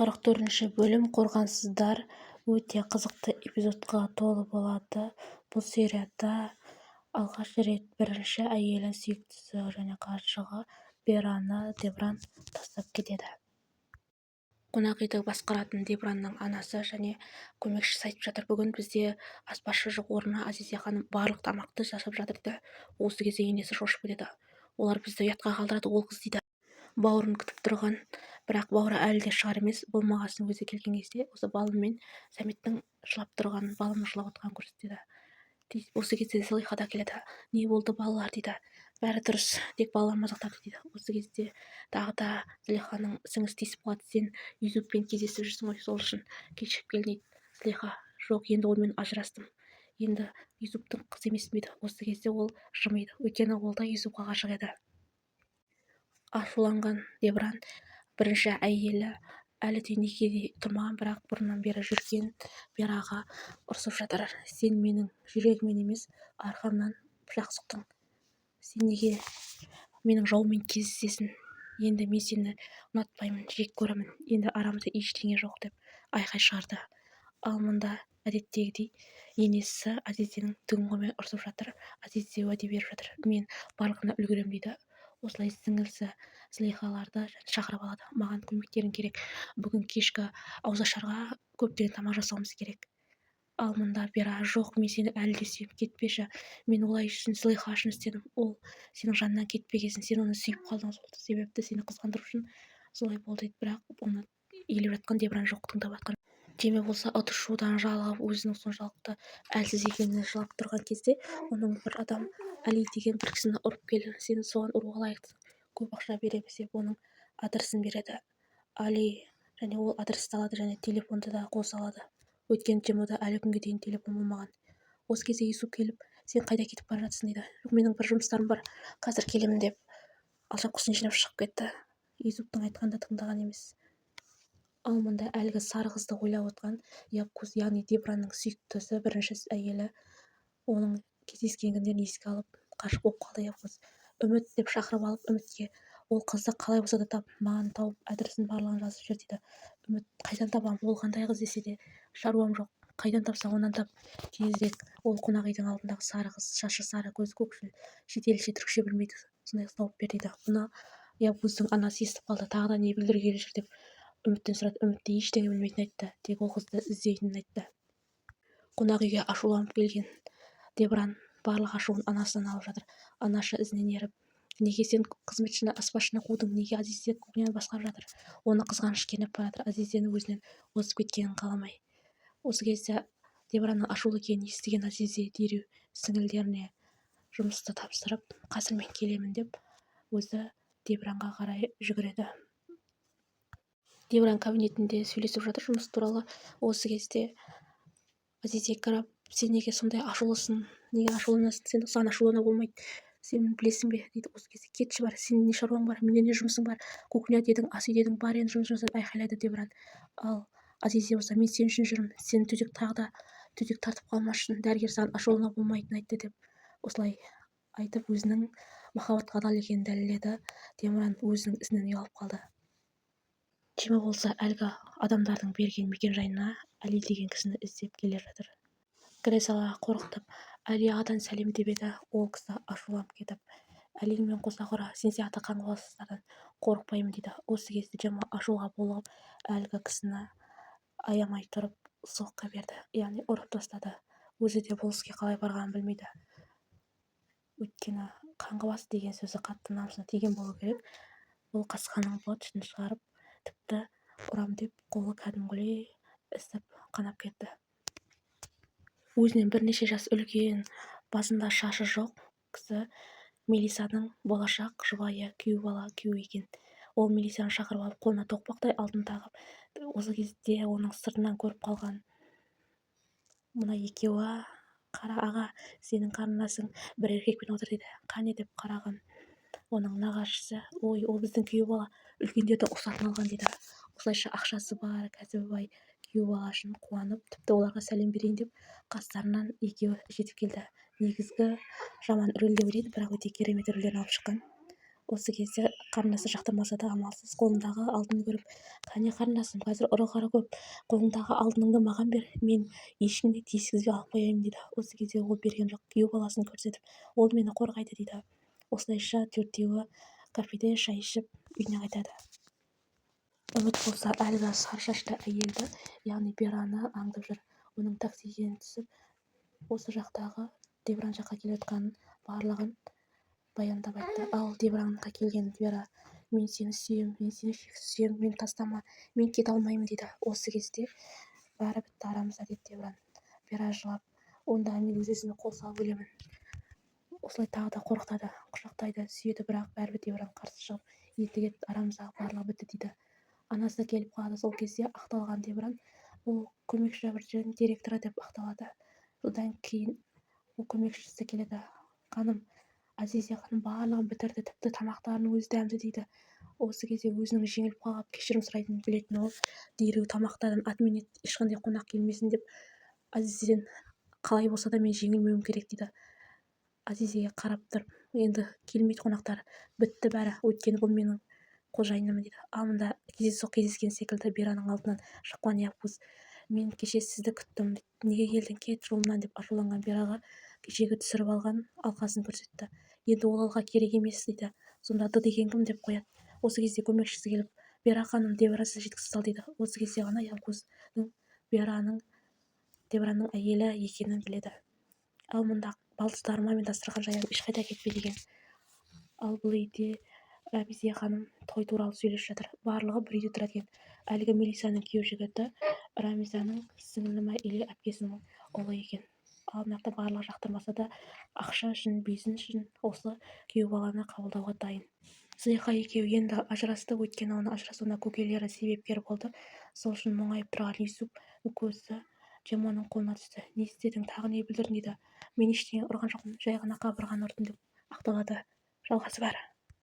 44-ші бөлім қорғансыздар өте қызықты эпизодқа толы болады. Бұл серияда алғаш рет бірінші әйелі, сүйіктісі және ғашығы Бераны Дебран тастап кетеді. Қонақ үйді басқаратын Дебранның анасы және көмекшісі айтып жатыр: бүгін бізде аспазшы жоқ, орнына Азизе ханым барлық тамақты жасап жатыр дейді. Осы кезде енесі шошып кетеді. Олар бізді ұятқа қалдырады, ол қыз дейді. Бауырын күтіп тұрған, бірақ бауыры әлі де шығар емес. Болмағасын өзі келген кезде осы балым мен Сәметтің жылап тұрғанын, балым жылап отырғанын көрсетеді. Осы кезде Зылиха да келеді. Не болды балалар дейді. Бәрі дұрыс, тек балалар мазақтады дейді. Осы кезде тағы да Зылиханың сіңісі тиісіп қалады. Сен Юсуппен кездесіп жүрсің ғой, сол үшін кешігіп кел дейді. Зылиха: жоқ, енді онымен ажырастым. Енді Юсуптың қызы емеспін дейді. Осы кезде ол жымиды, өйткені ол да Юсупқа ғашық еді. Ашуланған Дебран бірінші әйелі әлі де некеде тұрмаған, бірақ бұрыннан бері жүрген Бераға ұрсып жатыр. Сен менің жүрегіммен емес, арқамнан пышақ сұқтың. Сен неге менің жауыммен кездесесің? Енді мен сені ұнатпаймын, жек көремін. Енді арамызда ештеңе жоқ деп айқай шығарды. Ал мұнда әдеттегідей енесі Азизенің түгін қоймай ұрсып жатыр. Азизе уәде беріп жатыр: мен барлығына үлгерем дейді. Осылай сіңілісі Зылихаларды шақырып алады. Маған көмектерің керек. Бүгін кешкі ауызашарға көптеген тамақ жасауымыз керек. Ал мұнда Бера: жоқ, мен сені әлі де сүйем, кетпеші. Мен олай үшін Зылиха үшін істедім. Ол сенің жанынан кетпегесін, сен оны сүйіп қалдың, сол себепті сені қызғандыру үшін солай болды дейді. Бірақ оны елеп жатқан Дебран жоқ, тыңдап жатқан. Деме болса ұтышудан жалығып, өзінің соншалықты әлсіз екеніне жылап тұрған кезде оның бір адам Али деген бір кісіні ұрып келді. Сен соған ұруға лайықсың, көп ақша береміз деп оның адресін береді. Али және ол адресті алады және телефонды да қоса алады. Өйткені Джемода әлі күнге дейін телефон болмаған. Осы кезде Юсуп келіп: сен қайда кетіп бара жатсың дейді. жоқ, менің бір жұмыстарым бар, қазір келемін деп алжапқысын жинап шығып кетті. Юсуптың айтқанын да тыңдаған емес. Ал мұнда әлгі сары қызды ойлап отқан Якуз, яғни Дебранның сүйіктісі, бірінші әйелі, оның кездескен күндерін еске алып қашып болып қалды. Якуз Үміт деп шақырып алып, Үмітке: ол қызды қалай болса да тап, маған тауып адресін барлығын жазып жібер дейді. Үміт: қайдан табам, ол қандай қыз десе де шаруам жоқ, қайдан тапсаң онан тап, тезірек. Ол қонақ үйдің алдындағы сары қыз, шашы сары, көзі көкшіл, шетелше түркше білмейді, сондай қыз тауып бер дейді. Бұны Якуздың анасы естіп қалды. тағы да не бүлдіргелі жүр деп Үміттен сұрады. Үміт те ештеңе білмейтінін айтты, тек ол қызды іздейтінін айтты. Қонақ үйге ашуланып келген Дебран барлық ашуын анасынан алып жатыр. Анашы ізінен еріп: неге сен қызметшіні аспазшыны қудың, неге Азизе кухняны басқарып жатыр? Оны қызғаныш кернеп бара жатыр, Азизені өзінен озып кеткенін қаламай. Осы кезде Дебранның ашулы екенін естіген Азизе дереу сіңілдеріне жұмысты тапсырып, қазір мен келемін деп өзі Дебранға қарай жүгіреді. Дебран кабинетінде сөйлесіп жатыр жұмыс туралы. Осы кезде Азизе қарап: сен неге сондай ашулысың, неге ашуланасың, саған ашулана болмайды, сен білесің бе дейді. Осы кезде: кетші бар, сенің не шаруаң бар, менде не жұмысың бар, кухня дедің, ас үй дедің, бар енді жұмыс жасап айқайлайды Дебран. Ал Азизе болса: мен сен үшін жүрмін, сен төсек тағы да төсек тартып қалмас үшін дәрігер саған ашулана болмайтынын айтты деп осылай айтып өзінің махаббатқа адал екенін дәлелдеді. Дебран өзінің ісінен ұялып қалды. Джема болса әлгі адамдардың берген мекен-жайына Али деген кісіні іздеп келе жатыр. Кіре сала қорқытып Али ағадан сәлем деп еді. Ол кісі ашуланып кетіп: Алимен қоса қора, сен сияқты қаңғыбастардан қорықпаймын дейді. Осы кезде Джема ашуға булығып әлгі кісіні аямай тұрып соққы берді, яғни ұрып тастады. Өзі де бұл іске қалай барғанын білмейді. Өйткені қаңғыбас деген сөзі қатты намысына тиген болу керек. Ол қасқаның быт-шытын шығарып, тіпті ұрам деп қолы кәдімгідей ісіп қанап кетті. Өзінен бірнеше жас үлкен, басында шашы жоқ кісі Мелисаның болашақ жұбайы, күйеу бала күйеу екен. Ол Мелисаны шақырып алып, қолына тоқпақтай алтын тағып, осы кезде оның сыртынан көріп қалған мына екеуі: қара аға, сенің қарындасың бір еркекпен отыр дейді. Қане деп қараған оның нағашысы: ой, ол біздің күйеу бала, үлкендерді ұқсатын алған дейді. Осылайша ақшасы бар, кәсібі бай күйеу бала үшін қуанып, тіпті оларға сәлем берейін деп қастарынан екеуі жетіп келді. Негізгі жаман рөлде ойнайды, бірақ өте керемет рөлдерін алып шыққан. Осы кезде қарындасы жақтырмаса да амалсыз қолындағы алтынды көріп: «Кәне қарындасым, қазір ұры-қары көп, қолыңдағы алтыныңды маған бер, мен ешкімге тиіскізбей алып қояйын» дейді. Осы кезде ол берген жоқ, күйеу баласын көрсетіп: «Ол мені қорғайды» дейді. Осылайша төртеуі кафеде шай ішіп үйіне қайтады. Үміт болса әлгі сары шашты әйелді, яғни Бераны аңдып жүр. Оның таксиден түсіп, осы жақтағы Дебран жаққа келе жатқанын барлығын баяндап айтты. Ал Дебранға келген Бера: «Мен сені сүйем, мен сені шексіз сүйем, мені тастама, мен кете алмаймын» дейді. Осы кезде бәрі бітті арамызда дейді Дебран. Бера жылап: «Онда мен өз-өзіме қол салып өлемін». Осылай тағы да қорқытады, құшақтайды, сүйеді, бірақ бәрібір Дебран қарсы шығып: «Енді кет, арамыздағы барлығы бітті» дейді. Анасы келіп қалады. Сол кезде ақталған Дебран ол көмекші бір директоры деп ақталады. Содан кейін ол көмекшісі келеді: «Ханым, Азизия ханым барлығын бітірді, тіпті тамақтарының өзі дәмді» дейді. Осы кезде өзінің жеңіліп қалып кешірім сұрайтынын білетін ол дереу тамақтарын отменить, ешқандай қонақ келмесін деп Азизиден: «Қалай болса да мен жеңілмеуім керек» дейді. Азизиге қарап тұрып: «Енді келмейді қонақтар, бітті бәрі, өйткені бұл менің қожайынымын» дейді. Ал мында кездейсоқ кездескен секілді Бераның алдынан шыққан Якуз: «Мен кеше сізді күттім, неге келдің, кет жолымнан» деп ашуланған Бераға кешегі түсіріп алған алқасын көрсетті. «Енді ол алқа керек емес» дейді. «Сонда д деген кім?» деп қояды. Осы кезде көмекшісі келіп: «Бера ханым, Дебра сізді жеткізе сал» дейді. Осы кезде ғана Якуздың Дебранның әйелі екенін біледі. Ал мұнда балдыздарыма мен дастархан жаямын, ешқайда кетпе деген. Ал бұл үйде Рамизия ханым той туралы сөйлесіп жатыр. Барлығы бір үйде тұрады екен. Әлгі Мелисаның күйеу жігіті Рамизаның сіңілі ме или әпкесінің ұлы екен. Ал мына жақта барлығы жақтырмаса да ақша үшін, бизнес үшін осы күйеу баланы қабылдауға дайын. Зылиха екеуі енді ажырасты, өйткені оның ажырасуына көкелері себепкер болды. Сол үшін мұңайып тұрған Юсуп көзі Джемоның қолына түсті. «Не істедің, тағы не бүлдірдің?» дейді. «Мен ештеңе ұрған жоқпын, жай ғана қабырғаны ұрдым» деп ақталады. Жалғасы бар.